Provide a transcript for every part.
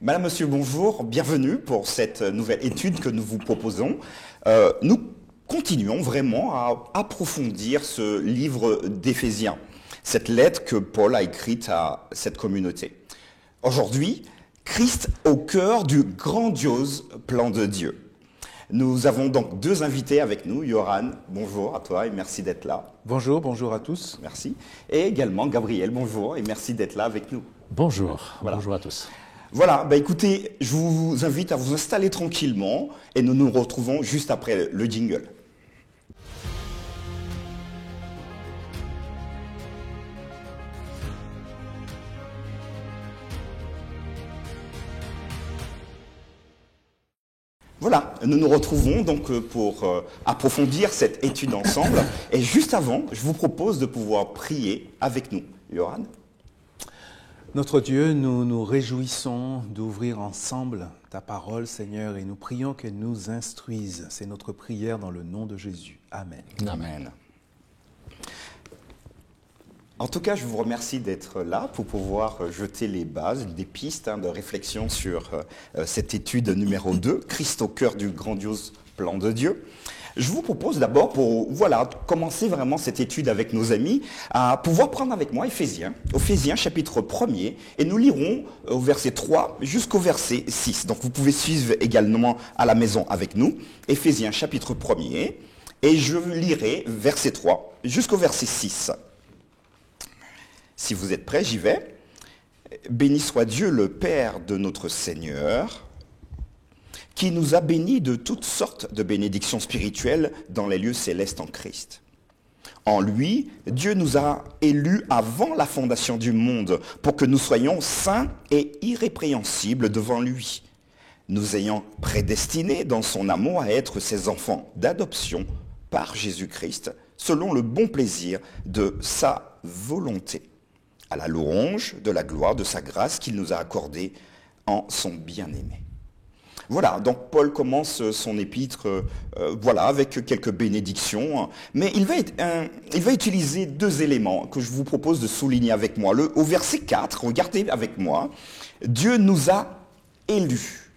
Madame, Monsieur, bonjour, bienvenue pour cette nouvelle étude que nous vous proposons. Nous continuons vraiment à approfondir ce livre d'Éphésiens, cette lettre que Paul a écrite à cette communauté. Aujourd'hui, Christ au cœur du grandiose plan de Dieu. Nous avons donc deux invités avec nous. Yoran, bonjour à toi et merci d'être là. Bonjour à tous. Merci. Et également Gabriel, bonjour et merci d'être là avec nous. Bonjour, voilà. Bonjour à tous. Voilà, écoutez, je vous invite à vous installer tranquillement et nous nous retrouvons juste après le jingle. Voilà, nous nous retrouvons donc pour approfondir cette étude ensemble. Et juste avant, je vous propose de pouvoir prier avec nous. Yoran. Notre Dieu, nous nous réjouissons d'ouvrir ensemble ta parole, Seigneur, et nous prions qu'elle nous instruise. C'est notre prière dans le nom de Jésus. Amen. Amen. En tout cas, je vous remercie d'être là pour pouvoir jeter les bases, des pistes de réflexion sur cette étude numéro 2, Christ au cœur du grandiose plan de Dieu. Je vous propose d'abord, pour commencer vraiment cette étude avec nos amis, à pouvoir prendre avec moi Éphésiens chapitre 1er, et nous lirons au verset 3 jusqu'au verset 6. Donc vous pouvez suivre également à la maison avec nous, Éphésiens chapitre 1er, et je lirai verset 3 jusqu'au verset 6. Si vous êtes prêts, j'y vais. Béni soit Dieu le Père de notre Seigneur, qui nous a bénis de toutes sortes de bénédictions spirituelles dans les lieux célestes en Christ. En lui, Dieu nous a élus avant la fondation du monde pour que nous soyons saints et irrépréhensibles devant lui, nous ayant prédestinés dans son amour à être ses enfants d'adoption par Jésus-Christ, selon le bon plaisir de sa volonté, à la louange de la gloire de sa grâce qu'il nous a accordée en son bien-aimé. Voilà, donc Paul commence son épître avec quelques bénédictions, mais il va utiliser deux éléments que je vous propose de souligner avec moi. Au verset 4, regardez avec moi, Dieu nous a élus.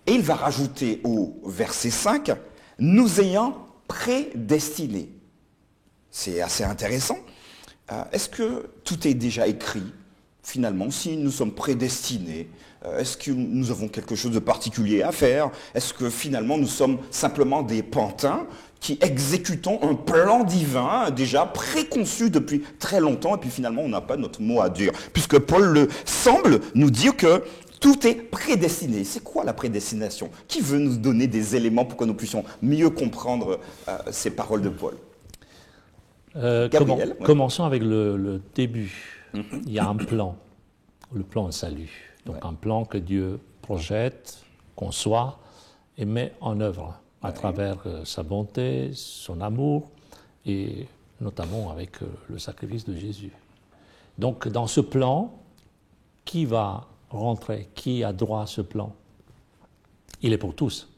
Et il va rajouter au verset 5, nous ayant prédestinés. C'est assez intéressant. Est-ce que tout est déjà écrit, finalement, si nous sommes prédestinés? Est-ce que nous avons quelque chose de particulier à faire? Est-ce que finalement nous sommes simplement des pantins qui exécutons un plan divin déjà préconçu depuis très longtemps et puis finalement on n'a pas notre mot à dire? Puisque Paul semble nous dire que tout est prédestiné. C'est quoi la prédestination? Qui veut nous donner des éléments pour que nous puissions mieux comprendre ces paroles de Paul? Gabriel, Commençons avec le début. Il y a un plan, le plan de salut. Donc un plan que Dieu projette, conçoit et met en œuvre à travers sa bonté, son amour et notamment avec le sacrifice de Jésus. Donc dans ce plan, qui va rentrer? Qui a droit à ce plan? Il est pour tous.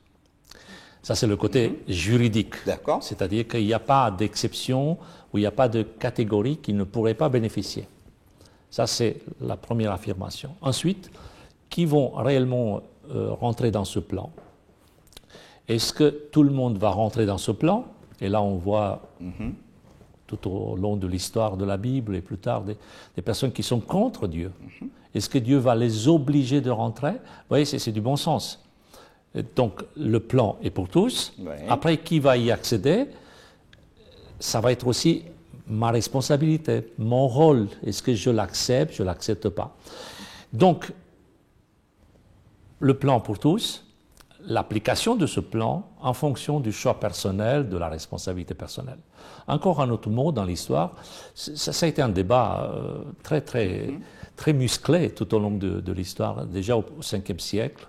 Ça, c'est le côté juridique. D'accord. C'est-à-dire qu'il n'y a pas d'exception ou il n'y a pas de catégorie qui ne pourrait pas bénéficier. Ça, c'est la première affirmation. Ensuite, qui vont réellement rentrer dans ce plan? Est-ce que tout le monde va rentrer dans ce plan? Et là, on voit tout au long de l'histoire de la Bible et plus tard des personnes qui sont contre Dieu. Est-ce que Dieu va les obliger de rentrer? Vous voyez, c'est du bon sens. Et donc, le plan est pour tous. Ouais. Après, qui va y accéder? Ça va être aussi ma responsabilité, mon rôle. Est-ce que je l'accepte, je ne l'accepte pas? Donc, le plan pour tous, l'application de ce plan en fonction du choix personnel, de la responsabilité personnelle. Encore un autre mot dans l'histoire, ça a été un débat très musclé tout au long de l'histoire. Déjà au 5e siècle,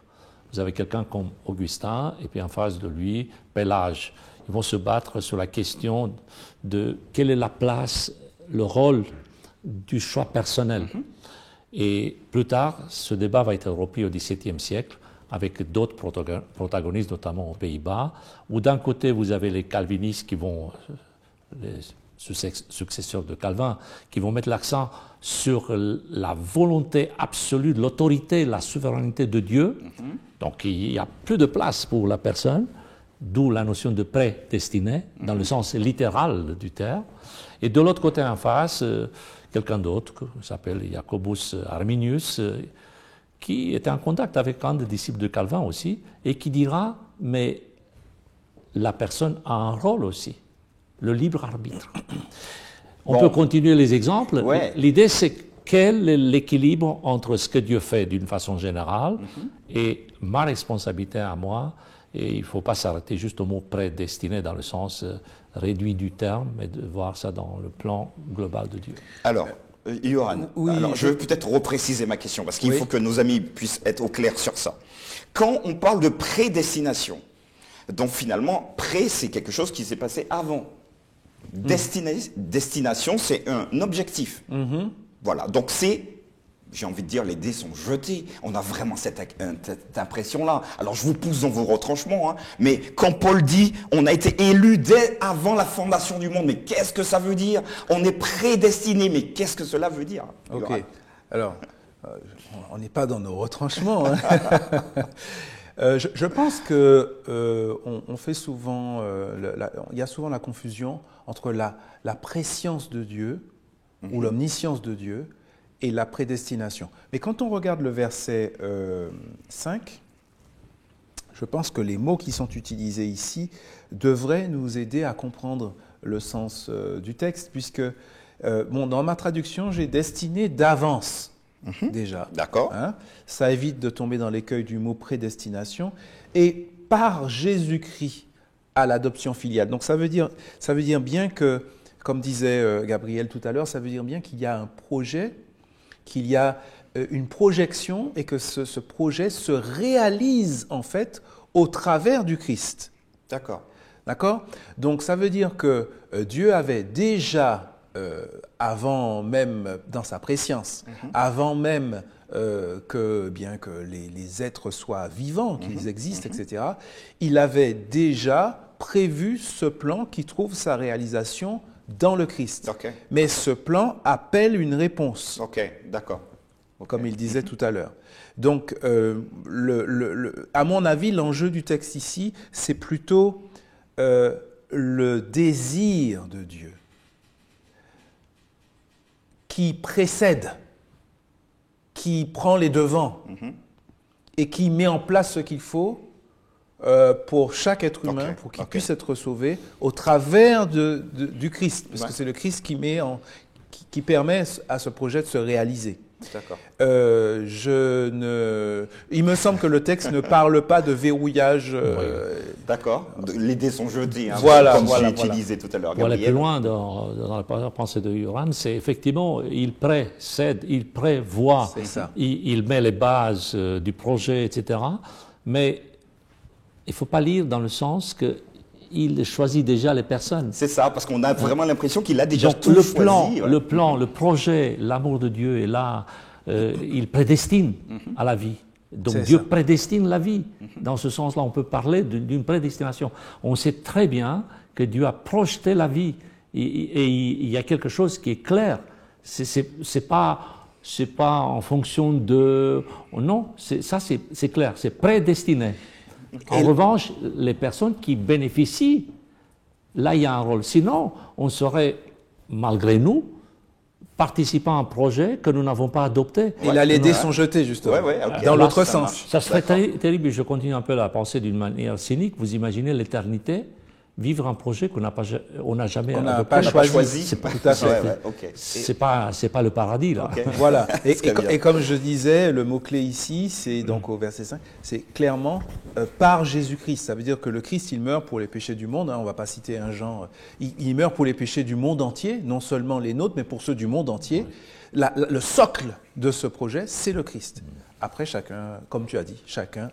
vous avez quelqu'un comme Augustin, et puis en face de lui, Pélage. Ils vont se battre sur la question de quelle est la place, le rôle du choix personnel. Et plus tard, ce débat va être repris au XVIIe siècle avec d'autres protagonistes, notamment aux Pays-Bas, où d'un côté, vous avez les calvinistes qui vont, les successeurs de Calvin, qui vont mettre l'accent sur la volonté absolue de l'autorité, la souveraineté de Dieu. Donc il n'y a plus de place pour la personne, d'où la notion de prédestiné, dans le sens littéral du terme. Et de l'autre côté en face, quelqu'un d'autre, qui s'appelle Jacobus Arminius, qui était en contact avec un des disciples de Calvin aussi, et qui dira, mais la personne a un rôle aussi, le libre arbitre. On peut continuer les exemples. Ouais. L'idée, c'est quel est l'équilibre entre ce que Dieu fait d'une façon générale et ma responsabilité à moi. Et il ne faut pas s'arrêter juste au mot prédestiné dans le sens réduit du terme, mais de voir ça dans le plan global de Dieu. Alors, Yohan, Oui, alors, je vais peut-être repréciser ma question, parce qu'il Oui. faut que nos amis puissent être au clair sur ça. Quand on parle de prédestination, donc finalement, pré, c'est quelque chose qui s'est passé avant. Destination, c'est un objectif. Voilà, donc c'est, j'ai envie de dire, les dés sont jetés. On a vraiment cette impression-là. Alors je vous pousse dans vos retranchements, hein, mais quand Paul dit, on a été élu dès avant la fondation du monde, mais qu'est-ce que ça veut dire? On est prédestiné, mais qu'est-ce que cela veut dire? Ok. Alors, on n'est pas dans nos retranchements. Hein. Je pense que on fait souvent, il y a souvent la confusion entre la préscience de Dieu ou l'omniscience de Dieu et la prédestination. Mais quand on regarde le verset 5, je pense que les mots qui sont utilisés ici devraient nous aider à comprendre le sens du texte, puisque dans ma traduction, j'ai destiné d'avance. Déjà. D'accord. Hein, ça évite de tomber dans l'écueil du mot prédestination. Et par Jésus-Christ à l'adoption filiale. Donc ça veut dire bien que, comme disait Gabriel tout à l'heure, ça veut dire bien qu'il y a un projet, qu'il y a une projection et que ce projet se réalise en fait au travers du Christ. D'accord. D'accord ? Donc ça veut dire que Dieu avait déjà avant même dans sa préscience, avant même que les êtres soient vivants, qu'ils existent, etc., il avait déjà prévu ce plan qui trouve sa réalisation dans le Christ. Okay. Mais ce plan appelle une réponse, Ok, d'accord. comme il disait tout à l'heure. Donc, à mon avis, l'enjeu du texte ici, c'est plutôt le désir de Dieu qui précède, qui prend les devants et qui met en place ce qu'il faut pour chaque être humain, pour qu'il puisse être sauvé au travers du Christ, parce que c'est le Christ qui permet à ce projet de se réaliser. D'accord. Il me semble que le texte ne parle pas de verrouillage. D'accord. Les dés sont jetés, hein, Voilà, comme j'ai utilisé tout à l'heure. Pour aller plus loin dans la pensée de Yohan, c'est effectivement, il précède, il prévoit, il met les bases du projet, etc. Mais il ne faut pas lire dans le sens qu'il choisit déjà les personnes. C'est ça, parce qu'on a vraiment l'impression qu'il a déjà Donc, tout choisi. Le plan, le projet, l'amour de Dieu est là. Il prédestine à la vie. Donc Dieu prédestine la vie. Dans ce sens-là, on peut parler d'une prédestination. On sait très bien que Dieu a projeté la vie. Et il y a quelque chose qui est clair. C'est pas en fonction de... Non, c'est clair, c'est prédestiné. En revanche, les personnes qui bénéficient, là, il y a un rôle. Sinon, on serait, malgré nous, participant à un projet que nous n'avons pas adopté. Et là, les dés sont jetés, justement, dans l'autre sens. Ça serait terrible. Je continue un peu à penser d'une manière cynique. Vous imaginez l'éternité, vivre un projet qu'on n'a jamais adopté. On n'a pas choisi. C'est pas, tout à fait. C'est pas le paradis, là. Okay. Voilà. Et comme je disais, le mot-clé ici, c'est donc au verset 5, c'est clairement par Jésus-Christ. Ça veut dire que le Christ, il meurt pour les péchés du monde. Hein, on ne va pas citer un genre. Il meurt pour les péchés du monde entier, non seulement les nôtres, mais pour ceux du monde entier. Oui. Le socle de ce projet, c'est le Christ. Après, chacun, comme tu as dit, chacun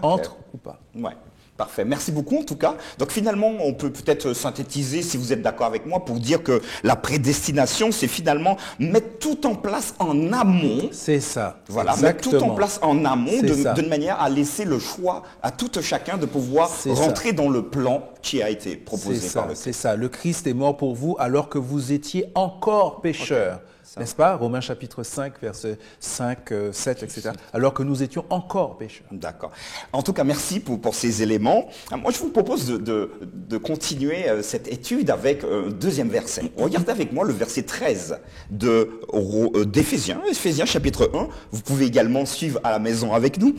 entre ou pas. Ouais. Parfait. Merci beaucoup en tout cas. Donc finalement, on peut peut-être synthétiser, si vous êtes d'accord avec moi, pour dire que la prédestination, c'est finalement mettre tout en place en amont. C'est ça. Voilà, exactement. mettre tout en place en amont C'est de manière à laisser le choix à tout chacun de pouvoir C'est rentrer dans le plan qui a été proposé C'est par ça, le c'est ça. Le Christ est mort pour vous alors que vous étiez encore pécheurs. N'est-ce pas? Romains chapitre 5, versets 5, 7, etc. Alors que nous étions encore pécheurs. D'accord. En tout cas, merci pour ces éléments. Moi, je vous propose de continuer cette étude avec un deuxième verset. Regardez avec moi le verset 13 d'Éphésiens, Éphésiens chapitre 1. Vous pouvez également suivre à la maison avec nous.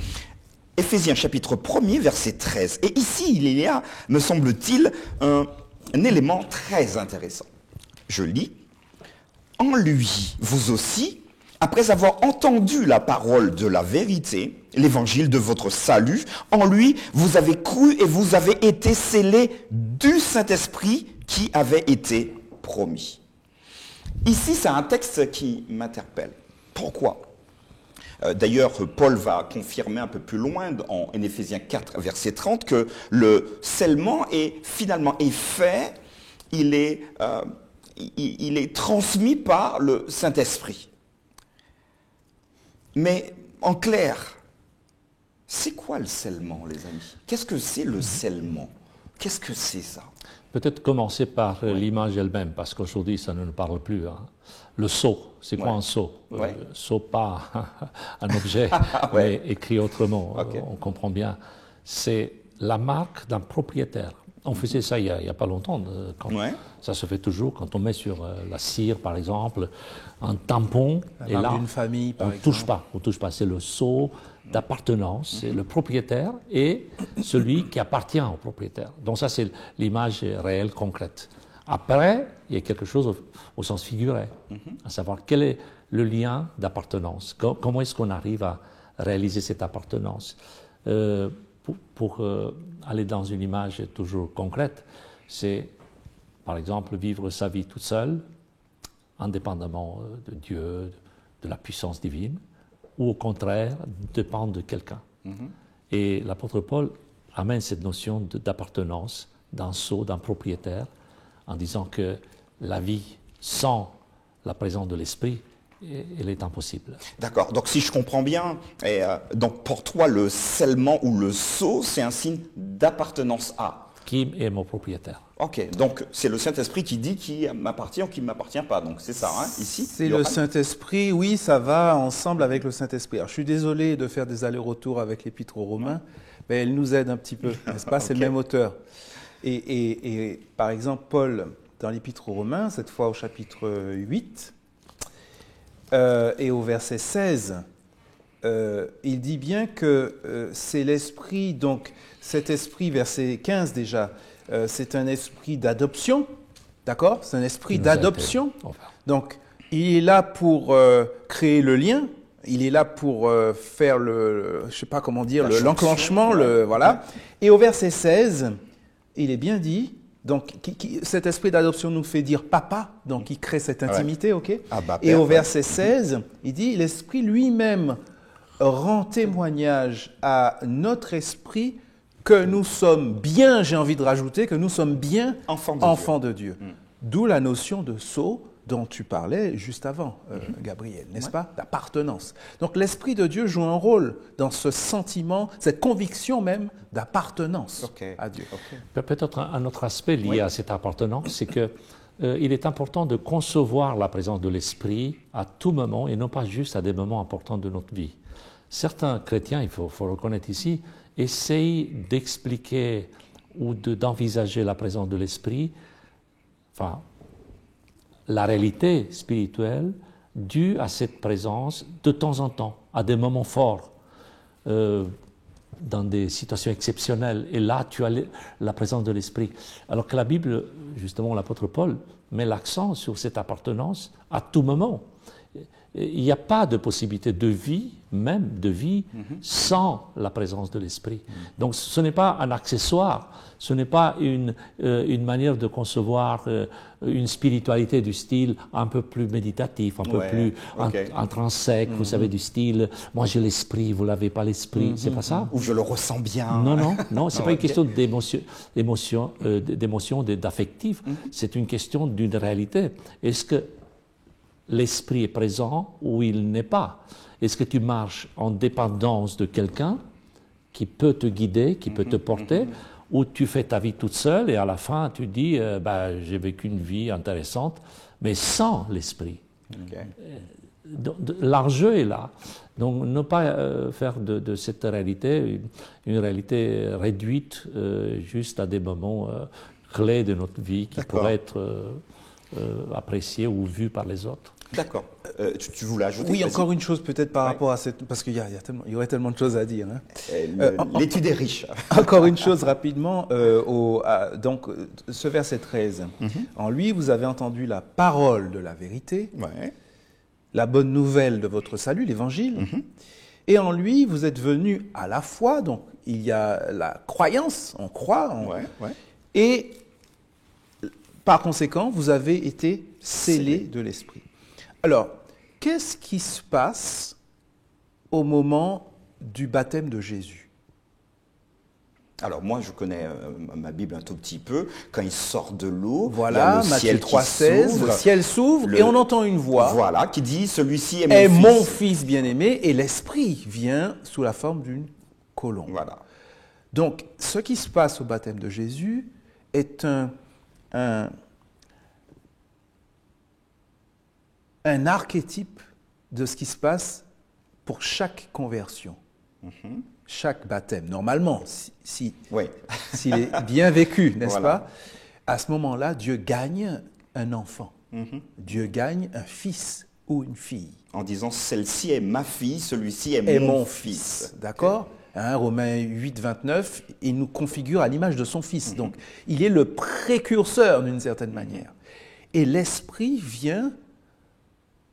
Éphésiens chapitre 1er, verset 13. Et ici, il y a, me semble-t-il, un élément très intéressant. Je lis. En lui, vous aussi, après avoir entendu la parole de la vérité, l'évangile de votre salut, en lui, vous avez cru et vous avez été scellés du Saint-Esprit qui avait été promis. Ici, c'est un texte qui m'interpelle. Pourquoi ? D'ailleurs, Paul va confirmer un peu plus loin en Éphésiens 4, verset 30, que le scellement est finalement fait, il est transmis par le Saint-Esprit. Mais en clair, c'est quoi le scellement, les amis? Qu'est-ce que c'est le scellement? Qu'est-ce que c'est ça? Peut-être commencer par l'image elle-même, parce qu'aujourd'hui, ça ne nous parle plus. Hein. Le sceau, c'est quoi un sceau? Sceau, pas un objet, mais écrit autrement, on comprend bien. C'est la marque d'un propriétaire. On faisait ça il y a pas longtemps. Ça se fait toujours quand on met sur la cire, par exemple, un tampon. Et là, d'une famille, par exemple. On touche pas. C'est le sceau d'appartenance. C'est le propriétaire et celui qui appartient au propriétaire. Donc ça, c'est l'image réelle, concrète. Après, il y a quelque chose au sens figuré, à savoir quel est le lien d'appartenance. Comment est-ce qu'on arrive à réaliser cette appartenance? Pour aller dans une image toujours concrète, c'est par exemple vivre sa vie toute seule, indépendamment de Dieu, de la puissance divine, ou au contraire dépendre de quelqu'un. Et l'apôtre Paul amène cette notion d'appartenance, d'un sceau, d'un propriétaire, en disant que la vie sans la présence de l'Esprit, elle est impossible. D'accord. Donc si je comprends bien, donc pour toi, le scellement ou le sceau, c'est un signe d'appartenance à. Qui est mon propriétaire? Ok. Donc c'est le Saint-Esprit qui dit qui m'appartient ou qui ne m'appartient pas. Donc c'est ça, hein, ici. C'est le Saint-Esprit, oui, ça va ensemble avec le Saint-Esprit. Alors je suis désolé de faire des allers-retours avec l'Épître aux Romains, mais elle nous aide un petit peu, n'est-ce pas? C'est le même auteur. Et par exemple, Paul, dans l'Épître aux Romains, cette fois au chapitre 8, et au verset 16, il dit bien que c'est l'esprit, donc cet esprit, verset 15 déjà, c'est un esprit d'adoption, d'accord? C'est un esprit d'adoption. Donc, il est là pour créer le lien, il est là pour faire je ne sais pas comment dire, l'enclenchement, voilà. Et au verset 16, il est bien dit, donc cet esprit d'adoption nous fait dire papa, donc il crée cette intimité, ok? Et au verset 16, il dit l'esprit lui-même rend témoignage à notre esprit que nous sommes bien, j'ai envie de rajouter, que nous sommes bien enfants de Dieu. D'où la notion de sceau dont tu parlais juste avant, Gabriel, n'est-ce pas? D'appartenance. Donc l'Esprit de Dieu joue un rôle dans ce sentiment, cette conviction même d'appartenance à Dieu. Peut-être un autre aspect lié à cette appartenance, c'est que il est important de concevoir la présence de l'Esprit à tout moment et non pas juste à des moments importants de notre vie. Certains chrétiens, il faut reconnaître ici, essayent d'expliquer ou d'envisager la présence de l'Esprit, enfin, la réalité spirituelle due à cette présence de temps en temps, à des moments forts, dans des situations exceptionnelles. Et là, tu as la présence de l'Esprit. Alors que la Bible, justement, l'apôtre Paul met l'accent sur cette appartenance à tout moment. il n'y a pas de possibilité de vie, même de vie, sans la présence de l'Esprit. Donc ce n'est pas un accessoire, ce n'est pas une manière de concevoir une spiritualité du style un peu plus méditatif, un peu plus intrinsèque, vous savez, du style « moi j'ai l'Esprit, vous n'avez pas l'Esprit », c'est pas ça. Ou je le ressens bien. Non, c'est pas une question d'émotion, d'affectif, c'est une question d'une réalité. Est-ce que l'Esprit est présent ou il n'est pas? Est-ce que tu marches en dépendance de quelqu'un qui peut te guider, qui peut te porter, ou tu fais ta vie toute seule et à la fin tu dis j'ai vécu une vie intéressante, mais sans l'Esprit. L'enjeu est là. Donc ne pas faire de cette réalité une réalité réduite juste à des moments clés de notre vie qui pourraient être appréciés ou vus par les autres. D'accord. Tu voulais ajouter? Oui, encore une chose peut-être par rapport à cette... Parce qu'il y aurait tellement de choses à dire. L'étude est riche. Encore une chose rapidement. Donc, ce verset 13. En lui, vous avez entendu la parole de la vérité, la bonne nouvelle de votre salut, l'évangile. Et en lui, vous êtes venus à la foi. Donc, il y a la croyance, on croit. Et par conséquent, vous avez été scellés de l'Esprit. Alors, qu'est-ce qui se passe au moment du baptême de Jésus? Alors moi, je connais ma Bible un tout petit peu. Quand il sort de l'eau, voilà, il y a le Matthieu ciel 3,16, le ciel s'ouvre et on entend une voix. Voilà, qui dit « Celui-ci est mon fils bien-aimé » et l'Esprit vient sous la forme d'une colombe. Voilà. Donc, ce qui se passe au baptême de Jésus est un archétype de ce qui se passe pour chaque conversion, chaque baptême. Normalement, s'il est bien vécu, n'est-ce pas? À ce moment-là, Dieu gagne un enfant. Dieu gagne un fils ou une fille. En disant, celle-ci est ma fille, celui-ci est mon fils. D'accord? Romains 8, 29, il nous configure à l'image de son fils. Donc, il est le précurseur d'une certaine manière. Et l'Esprit vient...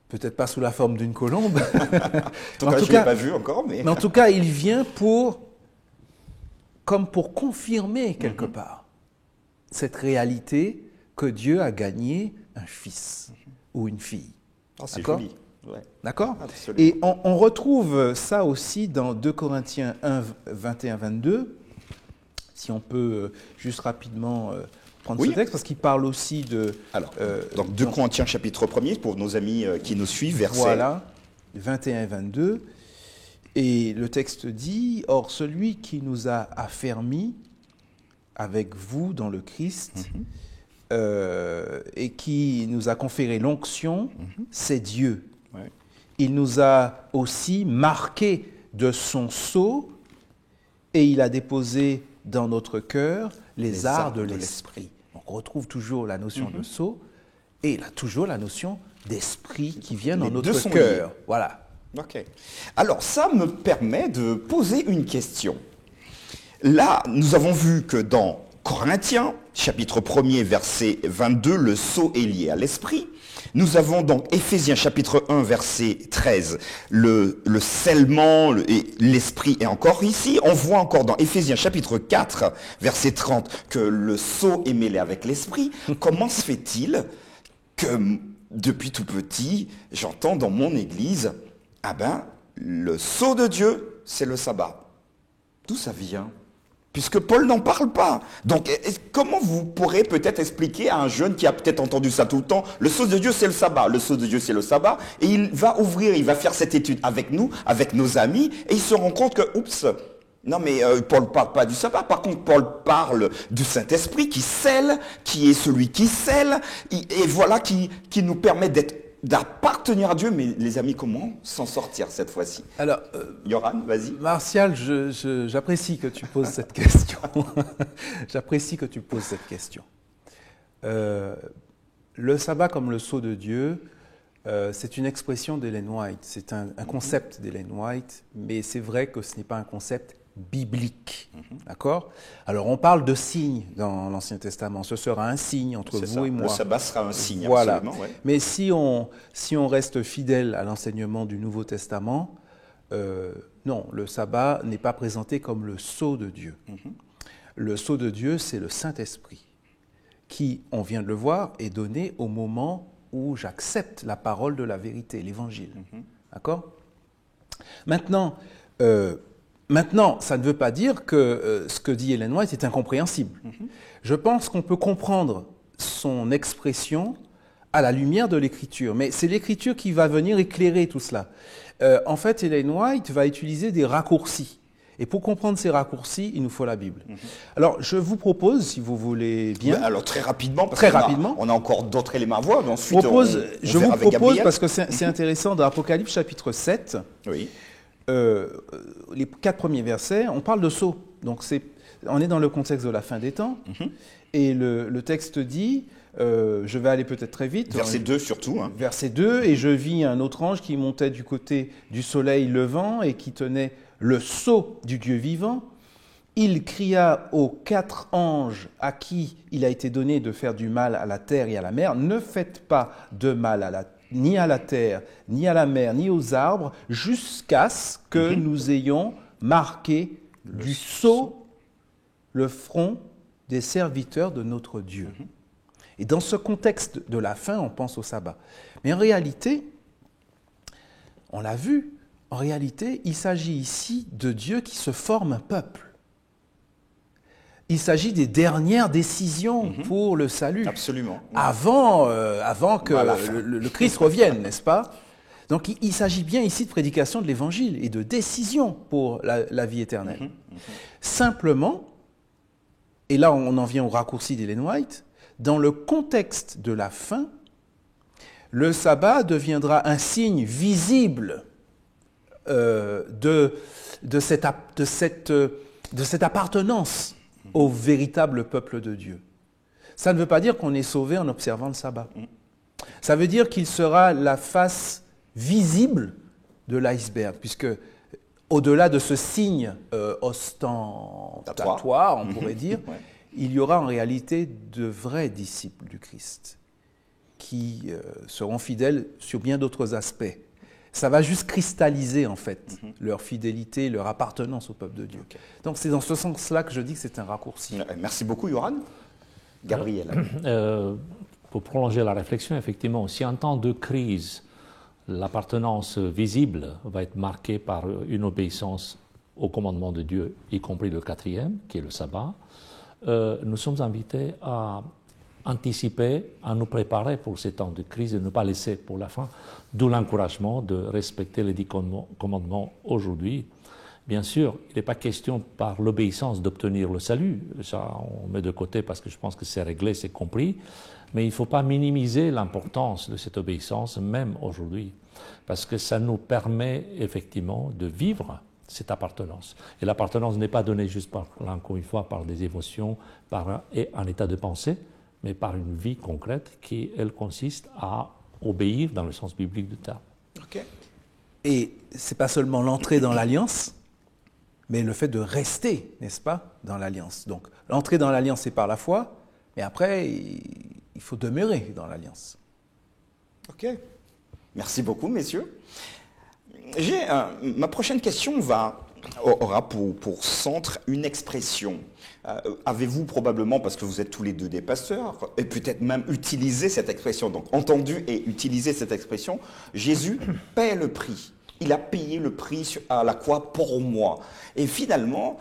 Peut-être pas sous la forme d'une colombe. Je ne l'ai pas vu encore, mais... Mais en tout cas, il vient comme pour confirmer quelque part cette réalité que Dieu a gagné un fils ou une fille. C'est joli. D'accord? Et on retrouve ça aussi dans 2 Corinthiens 1, 21-22. Si on peut juste rapidement... prendre ce texte, parce qu'il parle aussi de... Alors, donc 2 Corinthiens chapitre 1er, pour nos amis qui nous suivent, verset... Voilà, 21 et 22. Et le texte dit, « Or, celui qui nous a affermis avec vous dans le Christ, et qui nous a conféré l'onction, c'est Dieu. Il nous a aussi marqués de son sceau, et il a déposé dans notre cœur les arts de l'esprit. » On retrouve toujours la notion de sceau et toujours la notion d'esprit qui vient dans notre cœur. Voilà. Ok. Alors ça me permet de poser une question. Là, nous avons vu que dans Corinthiens, chapitre 1er, verset 22, le sceau est lié à l'esprit. Nous avons donc Éphésiens chapitre 1 verset 13, le scellement et l'esprit est encore ici. On voit encore dans Éphésiens chapitre 4 verset 30 que le sceau est mêlé avec l'esprit. Comment se fait-il que depuis tout petit, j'entends dans mon église, le sceau de Dieu, c'est le sabbat. D'où ça vient ? Puisque Paul n'en parle pas. Donc, comment vous pourrez peut-être expliquer à un jeune qui a peut-être entendu ça tout le temps, le sceau de Dieu, c'est le sabbat, le sceau de Dieu, c'est le sabbat, et il va faire cette étude avec nous, avec nos amis, et il se rend compte que, non mais Paul ne parle pas du sabbat, par contre Paul parle du Saint-Esprit qui scelle, qui est celui qui scelle, et voilà qui nous permet d'appartenir à Dieu. Mais les amis, comment s'en sortir cette fois-ci? Alors, Yoran, vas-y. Martial, j'apprécie que tu poses cette question. J'apprécie que tu poses cette question. Le sabbat comme le sceau de Dieu, c'est une expression d'Ellen White, c'est un concept d'Ellen White, mais c'est vrai que ce n'est pas un concept biblique. D'accord? Alors, on parle de signes dans l'Ancien Testament. Ce sera un signe entre vous et moi. Le sabbat sera un signe, voilà. absolument. Ouais. Mais si on reste fidèle à l'enseignement du Nouveau Testament, non, le sabbat n'est pas présenté comme le sceau de Dieu. Le sceau de Dieu, c'est le Saint-Esprit, qui, on vient de le voir, est donné au moment où j'accepte la parole de la vérité, l'Évangile. D'accord? Maintenant, ça ne veut pas dire que ce que dit Ellen White est incompréhensible. Je pense qu'on peut comprendre son expression à la lumière de l'Écriture, mais c'est l'Écriture qui va venir éclairer tout cela. En fait, Ellen White va utiliser des raccourcis. Et pour comprendre ces raccourcis, il nous faut la Bible. Alors, je vous propose, si vous voulez bien... Alors, très rapidement, parce qu'on a encore d'autres éléments à voir. Mais ensuite, je vous propose, parce que c'est intéressant, dans Apocalypse chapitre 7, oui. Les 4 premiers versets, on parle de sceau. Donc, on est dans le contexte de la fin des temps. Et le texte dit, je vais aller peut-être très vite. Verset 2 surtout. Verset 2, et je vis un autre ange qui montait du côté du soleil levant et qui tenait le sceau du Dieu vivant. Il cria aux 4 anges à qui il a été donné de faire du mal à la terre et à la mer, ne faites pas de mal ni à la terre, ni à la mer, ni aux arbres, jusqu'à ce que nous ayons marqué du sceau le front des serviteurs de notre Dieu. Et dans ce contexte de la fin, on pense au sabbat. Mais en réalité, on l'a vu, en réalité, il s'agit ici de Dieu qui se forme un peuple. Il s'agit des dernières décisions pour le salut. Absolument. Avant que le Christ revienne, n'est-ce pas? Donc il s'agit bien ici de prédication de l'Évangile et de décision pour la vie éternelle. Simplement, et là on en vient au raccourci d'Ellen White, dans le contexte de la fin, le sabbat deviendra un signe visible de cette appartenance au véritable peuple de Dieu. Ça ne veut pas dire qu'on est sauvé en observant le sabbat. Ça veut dire qu'il sera la face visible de l'iceberg, puisque au-delà de ce signe ostentatoire, on pourrait dire, il y aura en réalité de vrais disciples du Christ qui seront fidèles sur bien d'autres aspects. Ça va juste cristalliser, en fait, leur fidélité, leur appartenance au peuple de Dieu. Donc, c'est dans ce sens-là que je dis que c'est un raccourci. Merci beaucoup, Yoran. Gabriel. Pour prolonger la réflexion, effectivement, si en temps de crise, l'appartenance visible va être marquée par une obéissance au commandement de Dieu, y compris le 4e, qui est le sabbat, nous sommes invités à anticiper, à nous préparer pour ces temps de crise et ne pas laisser pour la fin, d'où l'encouragement de respecter les 10 commandements aujourd'hui. Bien sûr, il n'est pas question par l'obéissance d'obtenir le salut, ça on met de côté parce que je pense que c'est réglé, c'est compris, mais il ne faut pas minimiser l'importance de cette obéissance, même aujourd'hui, parce que ça nous permet effectivement de vivre cette appartenance. Et l'appartenance n'est pas donnée juste encore une fois, par des émotions, par un état de pensée, mais par une vie concrète qui, elle, consiste à obéir dans le sens biblique du terme. Okay. Et ce n'est pas seulement l'entrée dans l'alliance, mais le fait de rester, n'est-ce pas, dans l'alliance. Donc, l'entrée dans l'alliance, c'est par la foi, mais après, il faut demeurer dans l'alliance. Ok. Merci beaucoup, messieurs. Ma prochaine question aura pour centre une expression. Avez-vous probablement, parce que vous êtes tous les deux des pasteurs, et peut-être même utilisé cette expression, donc entendu et utilisé cette expression, Jésus paie le prix. Il a payé le prix à la croix pour moi. Et finalement,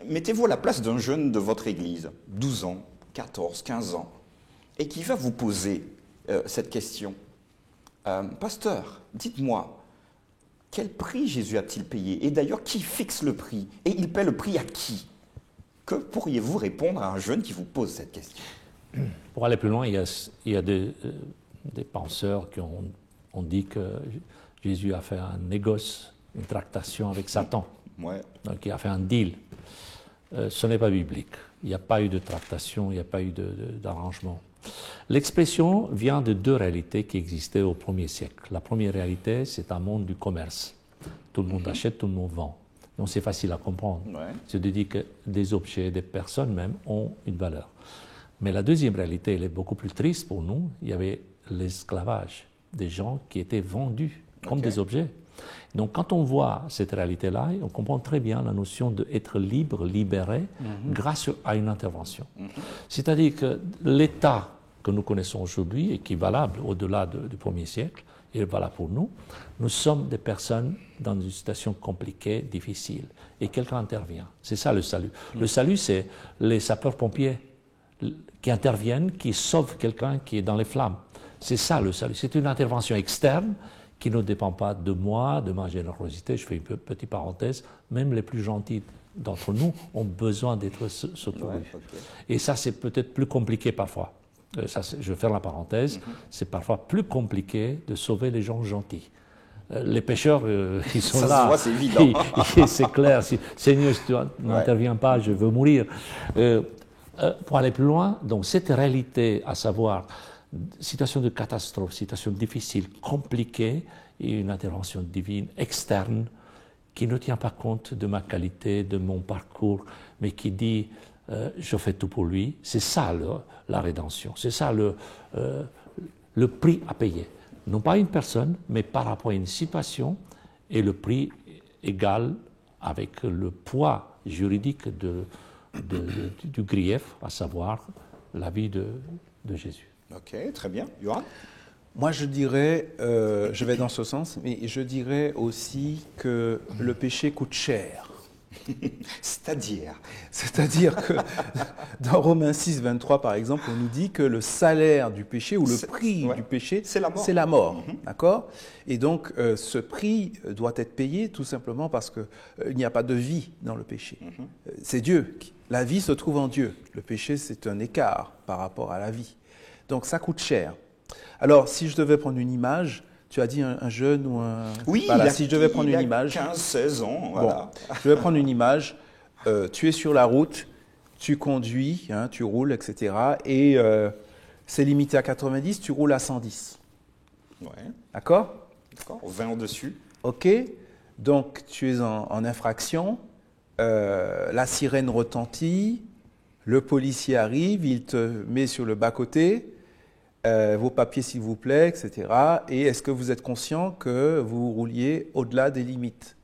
mettez-vous à la place d'un jeune de votre église, 12 ans, 14, 15 ans, et qui va vous poser cette question. Pasteur, dites-moi, quel prix Jésus a-t-il payé? Et d'ailleurs, qui fixe le prix? Et il paie le prix à qui? Que pourriez-vous répondre à un jeune qui vous pose cette question? Pour aller plus loin, il y a des penseurs qui ont dit que Jésus a fait un négoce, une tractation avec Satan. Ouais. Donc il a fait un deal. Ce n'est pas biblique. Il n'y a pas eu de tractation, il n'y a pas eu d'arrangement. L'expression vient de 2 réalités qui existaient au 1er siècle. La première réalité, c'est un monde du commerce. Tout le monde achète, tout le monde vend. Donc c'est facile à comprendre. Ouais. C'est de dire que des objets, des personnes même, ont une valeur. Mais la deuxième réalité, elle est beaucoup plus triste pour nous. Il y avait l'esclavage, des gens qui étaient vendus comme des objets. Donc quand on voit cette réalité-là, on comprend très bien la notion d'être libre, libéré, grâce à une intervention. C'est-à-dire que l'État que nous connaissons aujourd'hui et qui est valable au-delà du 1er siècle, il est valable pour nous, nous sommes des personnes dans une situation compliquée, difficile, et quelqu'un intervient. C'est ça le salut. Le salut, c'est les sapeurs-pompiers qui interviennent, qui sauvent quelqu'un qui est dans les flammes. C'est ça le salut. C'est une intervention externe qui ne dépend pas de moi, de ma générosité. Je fais une petite parenthèse. Même les plus gentils d'entre nous ont besoin d'être secourus. Ouais, okay. Et ça, c'est peut-être plus compliqué parfois. Ça, je vais faire la parenthèse. C'est parfois plus compliqué de sauver les gens gentils. Les pécheurs, ils sont ça là. Se voit, c'est évident. C'est clair. Seigneur, si tu n'interviens pas, je veux mourir. Pour aller plus loin, donc cette réalité, à savoir situation de catastrophe, situation difficile, compliquée, et une intervention divine externe qui ne tient pas compte de ma qualité, de mon parcours, mais qui dit je fais tout pour lui. C'est ça la rédemption, c'est ça le prix à payer. Non pas une personne, mais par rapport à une situation, et le prix égal avec le poids juridique du grief, à savoir la vie de Jésus. Ok, très bien. Johan? Moi, je dirais, je vais dans ce sens, mais je dirais aussi que le péché coûte cher. C'est-à-dire que dans Romains 6, 23, par exemple, on nous dit que le salaire du péché ou le prix du péché, c'est la mort. D'accord ? Et donc, ce prix doit être payé tout simplement parce qu'il n'y a pas de vie dans le péché. C'est Dieu. La vie se trouve en Dieu. Le péché, c'est un écart par rapport à la vie. Donc, ça coûte cher. Alors, si je devais prendre une image, tu as dit un jeune ou un... Oui, voilà, si je devais prendre une image... 15-16 ans, voilà. Bon, je vais prendre une image. Tu es sur la route, tu conduis, hein, tu roules, etc. Et c'est limité à 90, tu roules à 110. Ouais. D'accord ? D'accord, 20 au-dessus. OK. Donc, tu es en infraction. La sirène retentit. Le policier arrive, il te met sur le bas-côté. Vos papiers s'il vous plaît, etc. Et est-ce que vous êtes conscient que vous rouliez au-delà des limites ?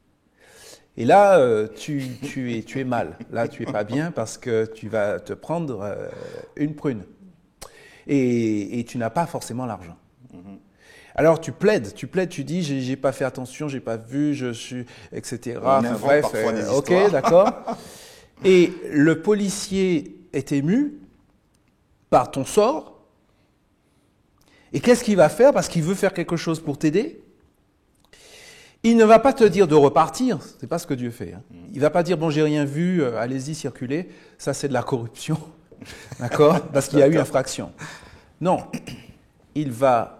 Et là, tu es mal. Là, tu es pas bien parce que tu vas te prendre une prune. Et tu n'as pas forcément l'argent. Alors tu plaides, tu dis j'ai pas fait attention, j'ai pas vu, je suis, etc. Enfin, bref, ok, d'accord. Et le policier est ému par ton sort. Et qu'est-ce qu'il va faire parce qu'il veut faire quelque chose pour t'aider? Il ne va pas te dire de repartir, c'est pas ce que Dieu fait. Hein. Il va pas dire bon j'ai rien vu, allez-y circulez, ça c'est de la corruption, d'accord? Parce qu'il y a eu infraction. Non, il va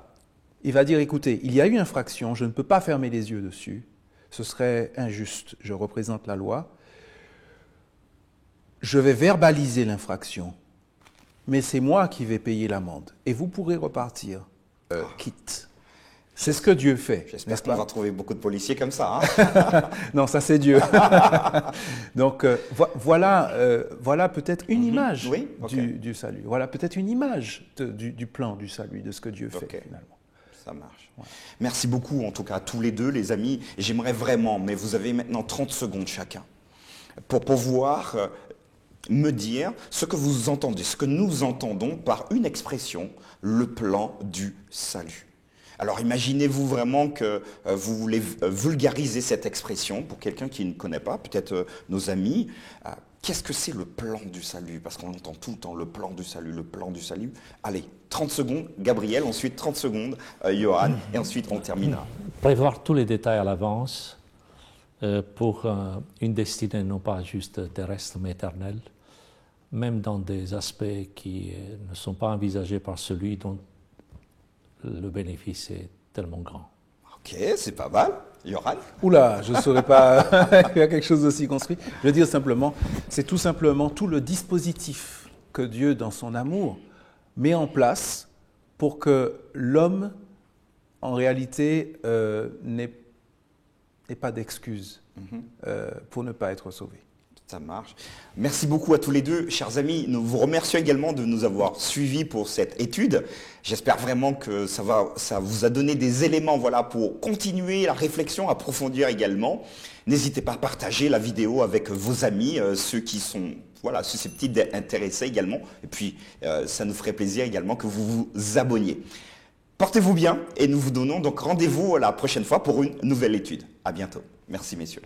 dire écoutez, il y a eu infraction, je ne peux pas fermer les yeux dessus, ce serait injuste, je représente la loi. Je vais verbaliser l'infraction, mais c'est moi qui vais payer l'amende. Et vous pourrez repartir, quitte. C'est ce que Dieu fait. J'espère qu'on va trouver beaucoup de policiers comme ça. Hein. Non, ça c'est Dieu. Donc voilà peut-être une image oui, okay. du salut. Voilà peut-être une image du plan du salut, de ce que Dieu fait finalement. Ça marche. Ouais. Merci beaucoup en tout cas à tous les deux les amis. J'aimerais vraiment, mais vous avez maintenant 30 secondes chacun, pour pouvoir me dire ce que vous entendez, ce que nous entendons par une expression, le plan du salut. Alors imaginez-vous vraiment que vous voulez vulgariser cette expression pour quelqu'un qui ne connaît pas, peut-être nos amis. Qu'est-ce que c'est le plan du salut? Parce qu'on entend tout le temps le plan du salut, le plan du salut. Allez, 30 secondes, Gabriel, ensuite 30 secondes, Johan, et ensuite on terminera. Prévoir tous les détails à l'avance pour une destinée non pas juste terrestre mais éternelle, même dans des aspects qui ne sont pas envisagés par celui dont le bénéfice est tellement grand. Ok, c'est pas mal. Johan? Oula, je ne saurais pas faire quelque chose d'aussi construit. Je veux dire simplement, c'est tout simplement tout le dispositif que Dieu, dans son amour, met en place pour que l'homme, en réalité, n'ait et pas d'excuses pour ne pas être sauvé. Ça marche. Merci beaucoup à tous les deux. Chers amis, nous vous remercions également de nous avoir suivis pour cette étude. J'espère vraiment que ça vous a donné des éléments pour continuer la réflexion, approfondir également. N'hésitez pas à partager la vidéo avec vos amis, ceux qui sont susceptibles d'être intéressés également. Et puis, ça nous ferait plaisir également que vous vous abonniez. Portez-vous bien et nous vous donnons donc rendez-vous la prochaine fois pour une nouvelle étude. À bientôt. Merci messieurs.